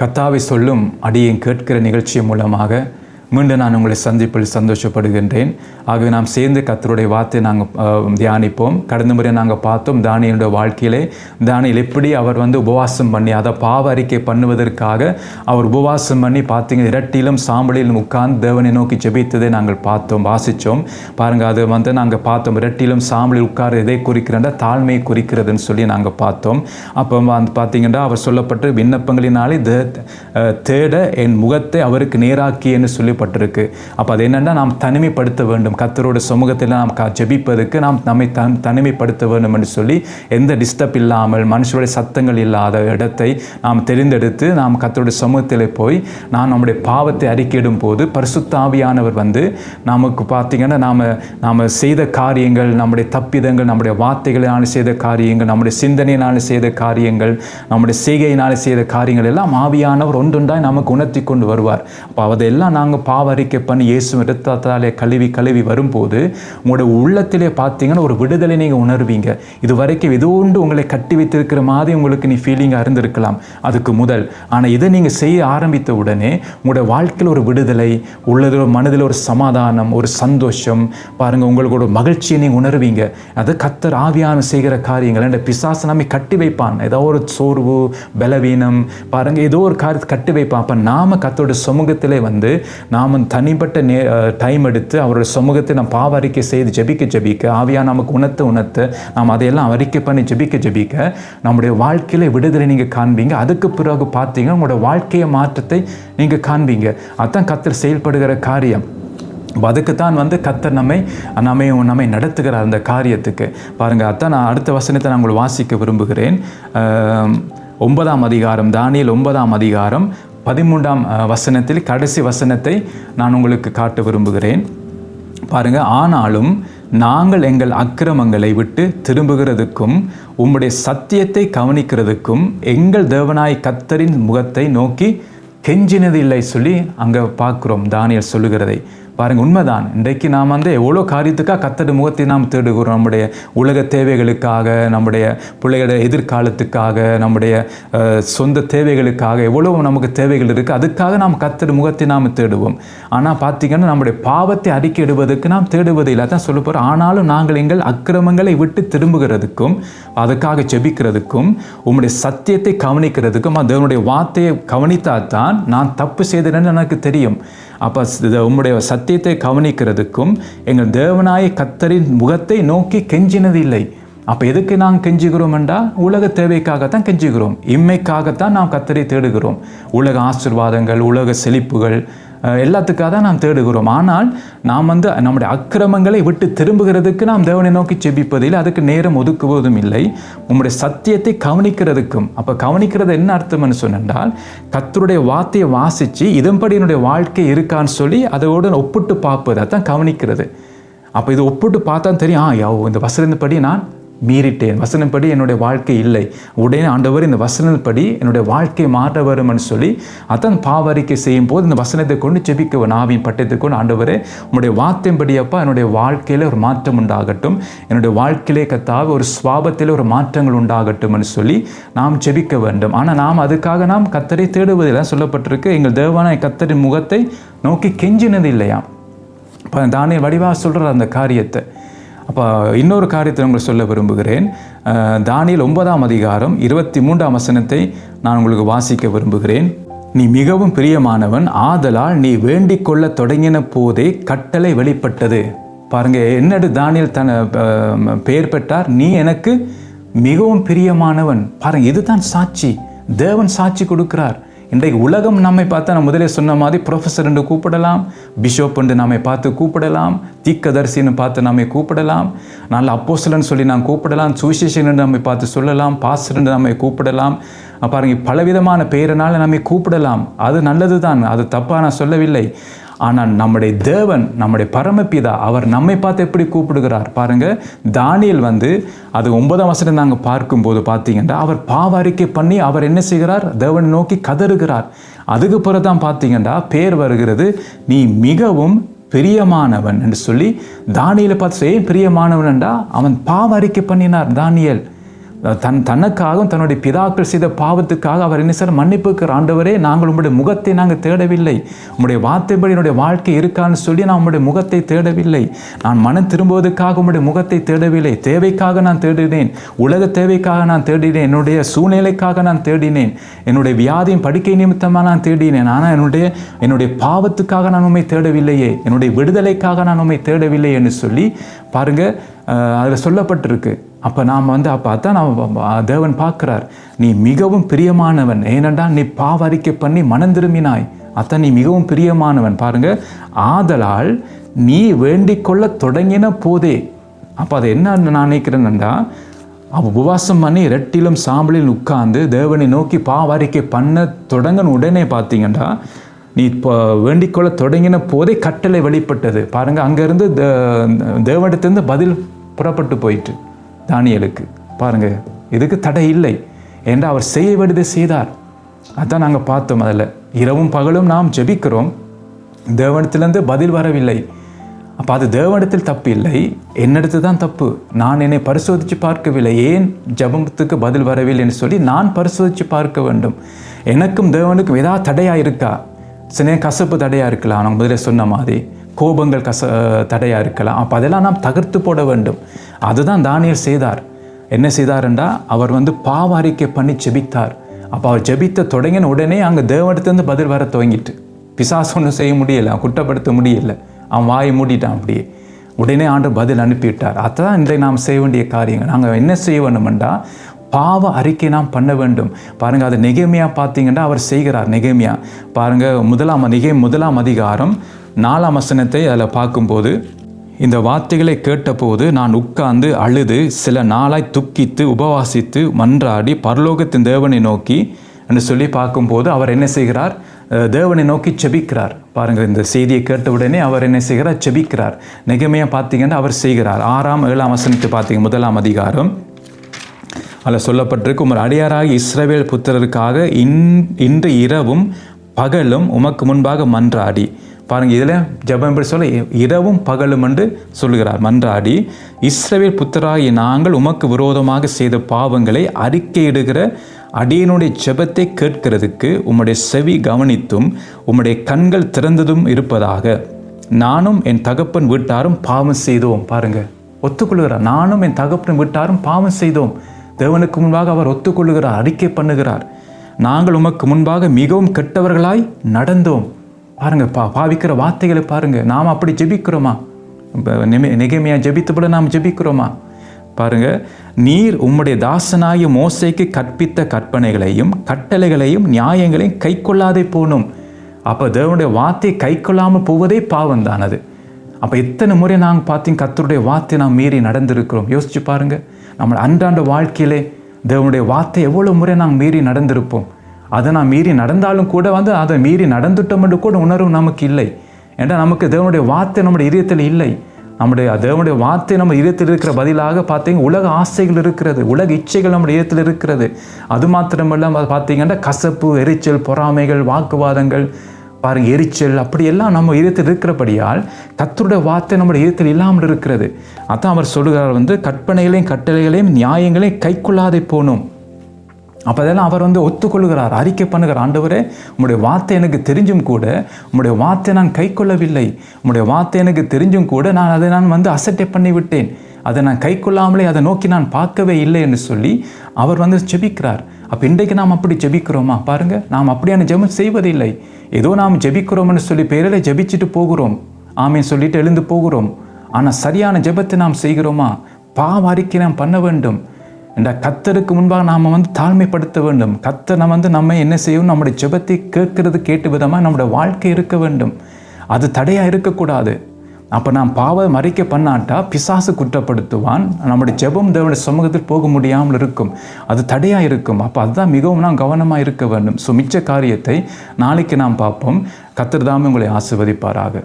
கர்த்தாவை சொல்லும் அடியேன் கேட்கிற நிகழ்ச்சி மூலமாக மீண்டும் நான் உங்களை சந்திப்பில் சந்தோஷப்படுகின்றேன். ஆகவே நாம் சேர்ந்து கர்த்தருடைய வார்த்தையை நாங்கள் தியானிப்போம். கடந்த முறை நாங்கள் பார்த்தோம் தானியேலுடைய வாழ்க்கையிலே தானியேல் எப்படி அவர் உபவாசம் பண்ணி அதை பாவ அறிக்கை பண்ணுவதற்காக அவர் உபவாசம் பண்ணி பார்த்தீங்க இரட்டிலும் சாம்பலிலும் உட்கார்ந்து தேவனை நோக்கி ஜெபித்ததை நாங்கள் பார்த்தோம், வாசித்தோம். பாருங்கள், அது நாங்கள் பார்த்தோம். இரட்டிலும் சாம்பலில் உட்கார எதை குறிக்கிறதா தாழ்மையை குறிக்கிறதுன்னு சொல்லி நாங்கள் பார்த்தோம். அப்போ பார்த்தீங்கன்னா அவர் சொல்லப்பட்டு விண்ணப்பங்களினாலே தேட என் முகத்தை அவருக்கு நேராக்கியன்னு சொல்லி பட்டிருக்கு. அப்போ அது என்னென்னா நாம் தனிமைப்படுத்த வேண்டும். கர்த்தரோட சமூகத்தில் நாம் ஜெபிப்பதற்கு நாம் நம்மை தனிமைப்படுத்த வேண்டும் என்று சொல்லி எந்த டிஸ்டர்ப் இல்லாமல் மனுஷருடைய சத்தங்கள் இல்லாத இடத்தை நாம் தெரிந்தெடுத்து நாம் கர்த்தருடைய சமூகத்தில் போய் நம்முடைய பாவத்தை அறிக்கையிடும் போது பரிசுத்த ஆவியானவர் நமக்கு பார்த்தீங்கன்னா நாம் செய்த காரியங்கள், நம்முடைய தப்பிதங்கள், நம்முடைய வார்த்தைகளினால் செய்த காரியங்கள், நம்முடைய சிந்தனையினால் செய்த காரியங்கள், நம்முடைய செய்கையினால் செய்த காரியங்கள் எல்லாம் ஆவியானவர் ஒன்றொன்றாய் நமக்கு உணர்த்தி கொண்டு வருவார். அப்போ அதெல்லாம் நாங்கள் பாவ அறிக்கை பண்ணி இயேசு இரத்தத்தாலே கழுவி வரும்போது உங்களுடைய உள்ளத்திலே பார்த்தீங்கன்னா ஒரு விடுதலை நீங்கள் உணர்வீங்க. இது வரைக்கும் ஏதோ ஒன்று உங்களை கட்டி வைத்திருக்கிற மாதிரி உங்களுக்கு நீ ஃபீலிங்காக இருந்திருக்கலாம் அதுக்கு முதல். ஆனால் இதை நீங்கள் செய்ய ஆரம்பித்த உடனே உங்களுடைய வாழ்க்கையில் ஒரு விடுதலை உள்ளது, மனதில் ஒரு சமாதானம், ஒரு சந்தோஷம், பாருங்கள் உங்களுக்கு ஒரு மகிழ்ச்சியை நீங்கள் உணர்வீங்க. அது கர்த்தர் ஆவியான செய்கிற காரியங்கள். அந்த பிசாசு நம்மை கட்டி வைப்பான், ஏதோ ஒரு சோர்வு, பலவீனம், பாருங்கள் ஏதோ ஒரு காரியத்தை கட்டி வைப்பான். அப்போ நாம் கர்த்தரோட சமூகத்திலே நாம் தனிப்பட்ட டைம் எடுத்து அவரோட சமூகத்தை நாம் பாவ அறிக்கை செய்து ஜெபிக்க ஆவியா நமக்கு உணர்த்த நாம் அதையெல்லாம் அறிக்கை பண்ணி ஜெபிக்க நம்முடைய வாழ்க்கையில விடுதலை நீங்கள் காண்பீங்க. அதுக்கு பிறகு பார்த்தீங்கன்னா உங்களோட வாழ்க்கைய மாற்றத்தை நீங்கள் காண்பீங்க. அதுதான் கர்த்தர் செயல்படுகிற காரியம். அதுக்குத்தான் கர்த்தர் நம்மை நடத்துகிறார் அந்த காரியத்துக்கு. பாருங்கள், அதான் நான் அடுத்த வசனத்தை நான் உங்களை வாசிக்க விரும்புகிறேன். 9ஆம் அதிகாரம், தானியேல் 9ஆம் அதிகாரம் 13ஆம் வசனத்தில் கடைசி வசனத்தை நான் உங்களுக்கு காட்ட விரும்புகிறேன். பாருங்கள், ஆனாலும் நாங்கள் எங்கள் அக்கிரமங்களை விட்டு திரும்புகிறதுக்கும் உம்முடைய சத்தியத்தை கவனிக்கிறதுக்கும் எங்கள் தேவனாய் கர்த்தரின் முகத்தை நோக்கி கெஞ்சினதில்லை சொல்லி அங்கே பார்க்குறோம் தானியேல் சொல்லுகிறதை. பாருங்கள், உண்மைதான். இன்றைக்கு நாம் எவ்வளோ காரியத்துக்காக கர்த்தருடைய முகத்தை நாம் தேடுகிறோம். நம்முடைய உலக தேவைகளுக்காக, நம்முடைய பிள்ளைகளோட எதிர்காலத்துக்காக, நம்முடைய சொந்த தேவைகளுக்காக எவ்வளோ நமக்கு தேவைகள் இருக்குது. அதுக்காக நாம் கர்த்தருடைய முகத்தை நாம் தேடுவோம். ஆனால் பார்த்திங்கன்னா நம்முடைய பாவத்தை அறிக்கையிடுவதற்கு நாம் தேடுவதில்லை. தான் சொல்ல போகிறோம். ஆனாலும் நாங்கள் எங்கள் அக்கிரமங்களை விட்டு திரும்புகிறதுக்கும் அதுக்காக ஜெபிக்கிறதுக்கும் உம்முடைய சத்தியத்தை கவனிக்கிறதுக்கும் தேவனுடைய வார்த்தையை கவனித்தால் தான் நான் தப்பு செய்தேன்னு எனக்கு தெரியும். அப்போ உம்முடைய சத்தியத்தை கவனிக்கிறதுக்கும் எங்கள் தேவனாய கர்த்தரின் முகத்தை நோக்கி கெஞ்சினதில்லை. அப்போ எதுக்கு நாங்கள் கெஞ்சுகிறோம் என்றால் உலக தேவைக்காகத்தான் கெஞ்சுகிறோம், இம்மைக்காகத்தான் நாம் கர்த்தரை தேடுகிறோம். உலக ஆசீர்வாதங்கள், உலக செழிப்புகள் எல்லாத்துக்காக தான் நாம் தேடுகிறோம். ஆனால் நாம் நம்முடைய அக்கிரமங்களை விட்டு திரும்புகிறதுக்கு நாம் தேவனை நோக்கி ஜெபிப்பதில்லை, அதுக்கு நேரம் ஒதுக்குவதும் இல்லை. உம்முடைய சத்தியத்தை கவனிக்கிறதுக்கும். அப்போ கவனிக்கிறது என்ன அர்த்தம்னு சொன்னால் கர்த்தருடைய வார்த்தையை வாசித்து இதன்படி என்னுடைய வாழ்க்கை இருக்கான்னு சொல்லி அதோடு ஒப்பிட்டு பார்ப்பது, அதுதான் கவனிக்கிறது. அப்போ இது ஒப்பிட்டு பார்த்தா தெரியும், இந்த வசனப்படி நான் மீறிட்டேன், வசனப்படி என்னுடைய வாழ்க்கை இல்லை, உடனே ஆண்டவர் இந்த வசனப்படி என்னுடைய வாழ்க்கை மாற்ற வரும்னு சொல்லி அதான் பாவறிக்கை செய்யும் போது இந்த வசனத்தை கொண்டு ஜெபிக்க ஆவியின் பட்டத்தை கொண்டு ஆண்டவரே உங்களுடைய வார்த்தைப்படியப்பா என்னுடைய வாழ்க்கையில் ஒரு மாற்றம் உண்டாகட்டும், என்னுடைய வாழ்க்கையிலே கர்த்தாவே ஒரு சுவாபத்தில் ஒரு மாற்றங்கள் உண்டாகட்டும்னு சொல்லி நாம் ஜெபிக்க வேண்டும். ஆனால் நாம் அதுக்காக நாம் கர்த்தரை தேடுவதில் சொல்லப்பட்டிருக்கு, எங்கள் தேவனாய கர்த்தரின் முகத்தை நோக்கி கெஞ்சினது இல்லையா. இப்போ தானியேல் வடிவாக சொல்கிற அந்த காரியத்தை. அப்போ இன்னொரு காரியத்தை உங்களுக்கு சொல்ல விரும்புகிறேன். தானியேல் 9ஆம் அதிகாரம் 23ஆம் வசனத்தை நான் உங்களுக்கு வாசிக்க விரும்புகிறேன். நீ மிகவும் பிரியமானவன், ஆதலால் நீ வேண்டிக் கொள்ள தொடங்கின போதே கட்டளை வெளிப்பட்டது. பாருங்கள், என்னடு தானியேல் பெயர் பெற்றார், நீ எனக்கு மிகவும் பிரியமானவன். பாருங்கள், இதுதான் சாட்சி. தேவன் சாட்சி கொடுக்கிறார். இன்றைக்கு உலகம் நம்மை பார்த்தா நான் முதலே சொன்ன மாதிரி ப்ரொஃபஸர் என்று கூப்பிடலாம், பிஷப் என்று நம்மை பார்த்து கூப்பிடலாம், தீர்க்கதரிசின்னு பார்த்து நம்மை கூப்பிடலாம், நல்ல அப்போஸ்தலன் சொல்லி நான் கூப்பிடலாம், சுவிசேஷன் என்று நம்மை பார்த்து சொல்லலாம், பாஸ்டர் என்று நம்மை கூப்பிடலாம். பாருங்க, பலவிதமான பெயரினால் நம்மை கூப்பிடலாம். அது நல்லது தான், அது தப்பாக நான் சொல்லவில்லை. ஆனால் நம்முடைய தேவன், நம்முடைய பரமபிதா, அவர் நம்மை பார்த்து எப்படி கூப்பிடுகிறார் பாருங்கள். தானியேல் அது 9ஆம் வசனம் நாங்கள் பார்க்கும்போது பார்த்தீங்கன்னா அவர் பாவ அறிக்கை பண்ணி அவர் என்ன செய்கிறார், தேவனை நோக்கி கதறுகிறார். அதுக்கு பிறகு தான் பார்த்தீங்கன்னா பேர் வருகிறது, நீ மிகவும் பிரியமானவன் என்று சொல்லி. தானியேலை பார்த்து ஏன் பிரியமானவன் என்றா அவன் பாவ அறிக்கை பண்ணினார். தானியேல் தனக்காகவும் தன்னுடைய பிதாக்கள் செய்த பாவத்துக்காக அவர் என்ன சார் மன்னிப்புக்கிற ஆண்டவரே, நாங்கள் உங்களுடைய முகத்தை நாங்கள் தேடவில்லை, உங்களுடைய வார்த்தைப்படி என்னுடைய வாழ்க்கை இருக்கான்னு சொல்லி நான் உங்களுடைய முகத்தை தேடவில்லை, நான் மனம் திரும்புவதற்காக உங்களுடைய முகத்தை தேடவில்லை, தேவைக்காக நான் தேடினேன், உலக தேவைக்காக நான் தேடினேன், என்னுடைய சூழ்நிலைக்காக நான் தேடினேன், என்னுடைய வியாதியின் படுக்கை நிமித்தமாக நான் தேடினேன், ஆனால் என்னுடைய பாவத்துக்காக நான் உண்மை தேடவில்லையே, என்னுடைய விடுதலைக்காக நான் உண்மை தேடவில்லை என்று சொல்லி பாருங்கள் அதில் சொல்லப்பட்டிருக்கு. அப்போ நாம் அப்போ அதான் தேவன் பார்க்குறார், நீ மிகவும் பிரியமானவன், ஏனென்றால் நீ பாவ அறிக்கை பண்ணி மனம் திரும்பினாய், அதான் நீ மிகவும் பிரியமானவன். பாருங்கள், ஆதலால் நீ வேண்டிக் கொள்ள தொடங்கின போதே. அப்போ அதை என்ன நான் நினைக்கிறேன்னா, உபவாசம் பண்ணி ரெட்டிலும் சாம்பலில் உட்கார்ந்து தேவனை நோக்கி பாவ அறிக்கை பண்ண தொடங்கின உடனே பார்த்தீங்கன்னா, நீ இப்போ வேண்டிக்கொள்ள தொடங்கின போதே கட்டளை வெளிப்பட்டது. பாருங்கள், அங்கேருந்து தேவனிடத்திலிருந்து பதில் புறப்பட்டு போயிட்டு தானியேலுக்கு. பாருங்கள், இதுக்கு தடை இல்லை என்று அவர் செய்ய வேண்டியதை செய்தார். அதான் நாங்கள் பார்த்தோம். அதில் இரவும் பகலும் நாம் ஜெபிக்கிறோம், தேவனிடத்திலிருந்து பதில் வரவில்லை. அப்போ அது தேவனிடத்தில் தப்பு இல்லை, என்னிடத்து தான் தப்பு. நான் என்னை பரிசோதித்து பார்க்கவில்லை, ஏன் ஜெபத்துக்கு பதில் வரவில்லை என்று சொல்லி நான் பரிசோதித்து பார்க்க வேண்டும். எனக்கும் தேவனுக்கும் ஏதாவது தடையாக இருக்கா? சில கசப்பு தடையாக இருக்கலாம், நான் முதல்ல சொன்ன மாதிரி கோபங்கள் தடையாக இருக்கலாம். அப்போ அதெல்லாம் நாம் தகர்த்து போட வேண்டும். அதுதான் தானியேல் செய்தார். என்ன செய்தார்ன்றா, அவர் பாவ அறிக்கை பண்ணி ஜெபித்தார். அப்போ அவர் ஜெபித்த தொடங்கின உடனே அங்கே தேவனிடத்திலிருந்து பதில் வர துவங்கிட்டு, பிசாசு ஒன்றும் செய்ய முடியலை, குற்றப்படுத்த முடியலை, அவன் வாயை மூடிட்டான். அப்படியே உடனே ஆண்டவர் பதில் அனுப்பிவிட்டார். அதுதான் இன்றைக்கு நாம் செய்ய வேண்டிய காரியங்கள். நாங்கள் என்ன செய்ய வேண்டுமென்றா, பாவ அறிக்கை நாம் பண்ண வேண்டும். பாருங்கள், அது நெகேமியா பார்த்தீங்கன்னா அவர் செய்கிறார். நெகேமியா பாருங்கள், முதலாம் அதிகாரம் 4ஆம் வசனத்தை அதில் பார்க்கும்போது, இந்த வார்த்தைகளை கேட்டபோது நான் உட்கார்ந்து அழுது சில நாளாய் துக்கித்து உபவாசித்து மன்றாடி பரலோகத்தின் தேவனை நோக்கி என்று சொல்லி பார்க்கும்போது அவர் என்ன செய்கிறார்? தேவனை நோக்கி செபிக்கிறார். பாருங்கள், இந்த செய்தியை கேட்ட உடனே அவர் என்ன செய்கிறார்? செபிக்கிறார். நெகேமியா பார்த்தீங்கன்னா அவர் செய்கிறார். 6ஆம் 7ஆம் வசனத்தை பார்த்தீங்க, 1ஆம் அதிகாரம் அதில் சொல்லப்பட்டிருக்கு, உமது அடியாராக இஸ்ரவேல் புத்திரருக்காக இன்று இரவும் பகலும் உமக்கு முன்பாக மன்றாடி. பாருங்கள், இதில் ஜெபம் எப்படி சொல்ல, இரவும் பகலும் என்று சொல்லுகிறார். மன்றாடி இஸ்ரவேல் புத்திராகிய நாங்கள் உமக்கு விரோதமாக செய்த பாவங்களை அறிக்கையிடுகிற அடியனுடைய ஜெபத்தை கேட்கிறதுக்கு உம்முடைய செவி கவனித்தும் உம்முடைய கண்கள் திறந்ததும் இருப்பதாக. நானும் என் தகப்பன் வீட்டாரும் பாவம் செய்தோம். பாருங்கள், ஒத்துக்கொள்கிறார். நானும் என் தகப்பன் வீட்டாரும் பாவம் செய்தோம். தேவனுக்கு முன்பாக அவர் ஒத்துக்கொள்ளுகிறார், அறிக்கை பண்ணுகிறார். நாங்கள் உமக்கு முன்பாக மிகவும் கெட்டவர்களாய் நடந்தோம். பாருங்கள், பாவிக்கிற வார்த்தைகளை பாருங்கள். நாம் அப்படி ஜெபிக்கிறோமா? நெகேமியா ஜெபித்தபடி நாம் ஜெபிக்கிறோமா? பாருங்கள், நீர் உம்முடைய தாசனாகிய மோசேக்கு கற்பித்த கற்பனைகளையும் கட்டளைகளையும் நியாயங்களையும் கை கொள்ளாதே போனோம். அப்போ தேவனுடைய வார்த்தையை கை கொள்ளாமல் போவதே பாவம் தான் அது. அப்போ எத்தனை முறை நாங்கள் பார்த்தீங்க கர்த்தருடைய வார்த்தை நாம் மீறி நடந்திருக்கிறோம். யோசிச்சு பாருங்கள், நம்ம அன்றாட வாழ்க்கையிலே தேவனுடைய வார்த்தை எவ்வளோ முறை நாங்கள் மீறி நடந்திருப்போம். அதை நான் மீறி நடந்தாலும் கூட அதை மீறி நடந்துட்டோம் என்று கூட உணர்வு நமக்கு இல்லை. ஏன்னா நமக்கு தேவனுடைய வார்த்தை நம்முடைய இதயத்தில் இல்லை. தேவனுடைய வார்த்தை நம்ம இதயத்தில் இருக்கிற பதிலாக பார்த்தீங்க உலக ஆசைகள் இருக்கிறது, உலக இச்சைகள் நம்முடைய இதயத்தில் இருக்கிறது. அது மாத்திரமல்ல பார்த்தீங்கன்னா கசப்பு, எரிச்சல், பொறாமைகள், வாக்குவாதங்கள், பாருங்கள் எரிச்சல், அப்படியெல்லாம் நம்ம இதயத்தில் இருக்கிறபடியால் கர்த்தருடைய வார்த்தை நம்முடைய இதயத்தில் இல்லாமல் இருக்கிறது. அதான் அவர் சொல்லுகிறார், கற்பனைகளையும் கட்டளைகளையும் நியாயங்களையும் கை கொள்ளாதே போனோம். அப்போ அதெல்லாம் அவர் ஒத்துக்கொள்கிறார், அறிக்கை பண்ணுகிறார். ஆண்டவரே, உம்முடைய வார்த்தை எனக்கு தெரிஞ்சும் கூட உம்முடைய வார்த்தை நான் கை கொள்ளவில்லை. உம்முடைய வார்த்தை எனக்கு தெரிஞ்சும் கூட அதை நான் அசட்டை பண்ணிவிட்டேன். அதை நான் கை கொள்ளாமலே அதை நோக்கி நான் பார்க்கவே இல்லை என்று சொல்லி அவர் ஜெபிக்கிறார். அப்போ இன்றைக்கு நாம் அப்படி ஜெபிக்கிறோமா? பாருங்கள், நாம் அப்படியான ஜெபம் செய்வதில்லை. ஏதோ நாம் ஜெபிக்கிறோம்னு சொல்லி பேரில் ஜெபிச்சுட்டு போகிறோம், ஆமீன் சொல்லிட்டு எழுந்து போகிறோம். ஆனால் சரியான ஜெபத்தை நாம் செய்கிறோமா? பாவ அறிக்கை நாம் பண்ண வேண்டும். என்ற கர்த்தருக்கு முன்பாக நாம் தாழ்மைப்படுத்த வேண்டும். கர்த்தர் நம்ம என்ன செய்யணும்? நம்முடைய ஜெபத்தை கேட்டு விதமாக நம்முடைய வாழ்க்கை இருக்க வேண்டும். அது தடையாக இருக்கக்கூடாது. அப்போ நாம் பாவம் அறிக்கை பண்ணாட்டா பிசாசு குற்றப்படுத்துவான். நம்முடைய ஜெபம் தேவனுடைய சமூகத்தில் போக முடியாமல் இருக்கும், அது தடையாக இருக்கும். அப்போ அதுதான் மிகவும் நாம் கவனமாக இருக்க வேண்டும். ஸோ மிச்ச காரியத்தை நாளைக்கு நாம் பார்ப்போம். கர்த்தர் தாமே உங்களை ஆசீர்வதிப்பாராக.